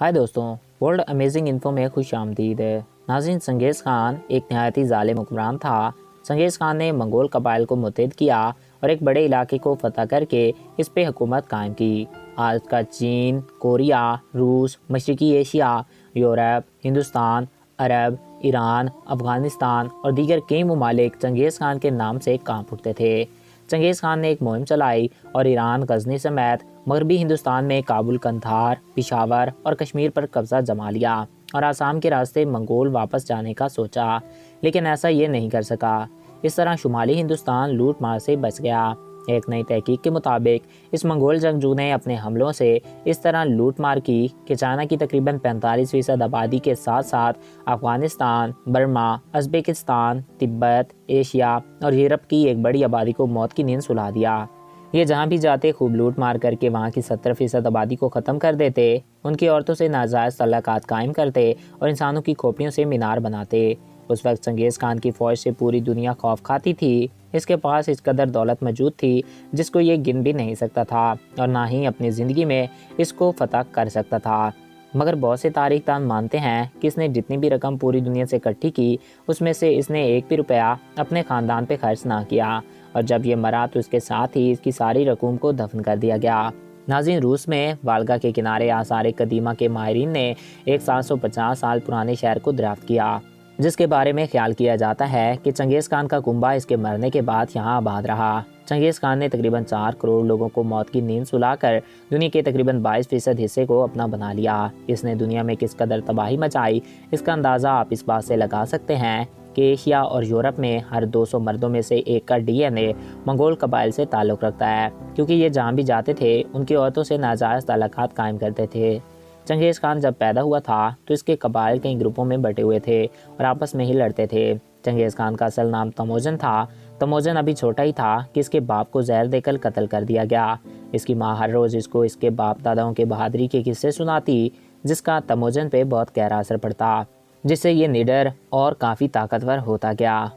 हाय दोस्तों, world amazing info में खुश आमदीद। नाज़रीन, चंगेज़ खान एक नहायती ज़ालिम हुक्मरान था। चंगेज़ खान ने मंगोल कबाइल को मुत्तहिद किया और एक बड़े इलाके को फतह करके इस पे हुकूमत कायम की। आज का चीन, कोरिया, रूस, मशरकी एशिया, यूरोप, हिंदुस्तान, अरब, ईरान, अफ़गानिस्तान और दीगर कई ममालिक चंगेज़ खान के नाम से कांप उठते थे। चंगेज़ खान ने एक मुहिम चलाई और ईरान, गजनी समेत मगरबी हिंदुस्तान में काबुल, कंधार, पिशावर और कश्मीर पर कब्ज़ा जमा लिया और आसाम के रास्ते मंगोल वापस जाने का सोचा, लेकिन ऐसा ये नहीं कर सका। इस तरह शुमाली हिंदुस्तान लूट मार से बच गया। एक नई तहकीक के मुताबिक इस मंगोल जंगजू ने अपने हमलों से इस तरह लूट मार की कि चाइना की तकरीबन 45% आबादी के साथ साथ Afghanistan, Burma, Uzbekistan, Tibet, Asia और यूरोप की एक बड़ी आबादी को मौत की नींद सुला दिया। ये जहाँ भी जाते खूब लूट मार करके वहाँ की 70% आबादी को ख़त्म कर देते, उनकी औरतों से नाजायज़ तल्लुकात कायम करते और इंसानों की खोपड़ियों से मीनार बनाते। उस वक्त चंगेज़ खान की फ़ौज से पूरी दुनिया खौफ खाती थी। इसके पास इस कदर दौलत मौजूद थी जिसको ये गिन भी नहीं सकता था और ना ही अपनी ज़िंदगी में इसको फ़तह कर सकता था। मगर बहुत से तारीख दान मानते हैं कि इसने जितनी भी रकम पूरी दुनिया से इकट्ठी की, उसमें से इसने एक भी रुपया अपने ख़ानदान पे खर्च ना किया और जब ये मरा तो इसके साथ ही इसकी सारी रकूम को दफन कर दिया गया। नाज़रीन, रूस में वाल्गा के किनारे आसार कदीमा के माहिरीन ने एक 750 साल पुराने शहर को दरियाफ्त किया, जिसके बारे में ख्याल किया जाता है कि चंगेज़ खान का कुंबा इसके मरने के बाद यहाँ आबाद रहा। चंगेज़ खान ने तकरीबन 4 करोड़ लोगों को मौत की नींद सुलाकर दुनिया के तकरीबन 22% हिस्से को अपना बना लिया। इसने दुनिया में किस कदर तबाही मचाई, इसका अंदाज़ा आप इस बात से लगा सकते हैं कि एशिया और यूरोप में हर 200 मर्दों में से एक का DNA मंगोल कबाइल से ताल्लुक़ रखता है, क्योंकि ये जहाँ भी जाते थे उनकी औरतों से नाजायज़ ताल्लुकात कायम करते थे। चंगेज़ खान जब पैदा हुआ था तो इसके कबाइल कई ग्रुपों में बटे हुए थे और आपस में ही लड़ते थे। चंगेज़ खान का असल नाम तमोजन था। तमोजन अभी छोटा ही था कि इसके बाप को जहर देकर कत्ल कर दिया गया। इसकी माँ हर रोज़ इसको इसके बाप दादाओं के बहादुरी के किस्से सुनाती, जिसका तमोजन पे बहुत गहरा असर पड़ता, जिससे ये निडर और काफ़ी ताकतवर होता गया।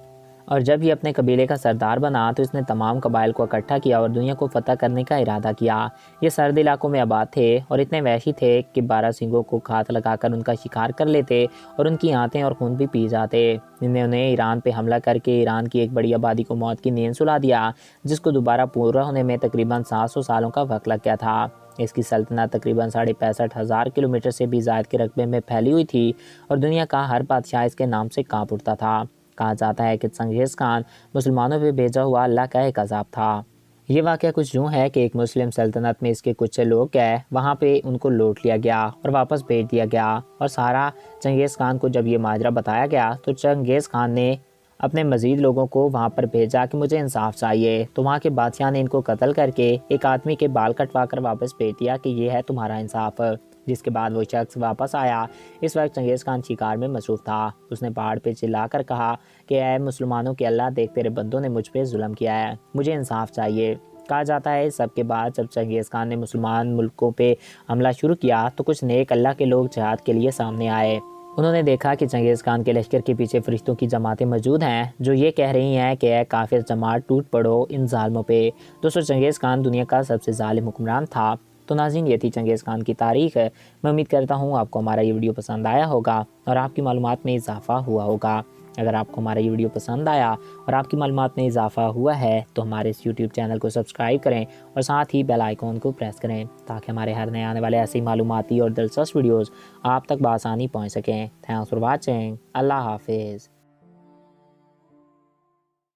और जब ये अपने कबीले का सरदार बना तो इसने तमाम कबाइल को इकट्ठा किया और दुनिया को फतह करने का इरादा किया। ये सर्द इलाकों में आबाद थे और इतने वहशी थे कि 12 सिंगों को घात लगाकर उनका शिकार कर लेते और उनकी आंतें और खून भी पी जाते। इन्होंने ईरान पे हमला करके ईरान की एक बड़ी आबादी को मौत की नींद सुला दिया, जिसको दोबारा पूरा होने में तकरीबन 700 सालों का वक्त लग गया था। इसकी सल्तनत तकरीबन 65,500 किलोमीटर से भी ज़्यादा के रकबे में फैली हुई थी और दुनिया का हर बादशाह इसके नाम से कांप उठता था। कहा जाता है कि चंगेज़ खान मुसलमानों पे भेजा हुआ अल्लाह का एक अज़ाब था। ये वाक़या कुछ यूँ है कि एक मुस्लिम सल्तनत में इसके कुछ लोग गए, वहाँ पे उनको लूट लिया गया और वापस भेज दिया गया और सारा चंगेज़ खान को जब ये माजरा बताया गया तो चंगेज़ खान ने अपने मज़ीद लोगों को वहाँ पर भेजा कि मुझे इंसाफ चाहिए। तो वहाँ के बादशाह ने इनको कत्ल करके एक आदमी के बाल कटवा कर वापस भेज दिया कि ये है तुम्हारा इंसाफ। जिसके बाद वो शख्स वापस आया। इस वक्त चंगेज़ खान शिकार में मसरूफ़ था। उसने पहाड़ पे चिल्लाकर कहा कि ऐ मुसलमानों के अल्लाह, देख तेरे बंदों ने मुझ पे जुल्म किया है, मुझे इंसाफ चाहिए। कहा जाता है इस सब के बाद जब चंगेज़ खान ने मुसलमान मुल्कों पे हमला शुरू किया तो कुछ नेक अल्लाह के लोग जिहाद के लिए सामने आए। उन्होंने देखा कि चंगेज़ खान के लश्कर के पीछे फरिश्तों की जमातें मौजूद हैं जो ये कह रही हैं कि काफिर जमात टूट पड़ो इन जालिमों पे। दोस्तों, चंगेज़ खान दुनिया का सबसे जालिम हुक्मरान था। तो नाज़रीन, ये थी चंगेज़ खान की तारीख़। मैं उम्मीद करता हूँ आपको हमारा ये वीडियो पसंद आया होगा और आपकी मालूमात में इजाफ़ा हुआ होगा। अगर आपको हमारा ये वीडियो पसंद आया और आपकी मालूमात में इजाफ़ा हुआ है तो हमारे इस यूट्यूब चैनल को सब्सक्राइब करें और साथ ही बेल आइकॉन को प्रेस करें ताकि हमारे हर नए आने वाले ऐसे मालूमाती और दिलचस्प वीडियोज़ आप तक बआसानी पहुँच सकें। Thanks for watching. अल्लाह हाफिज़।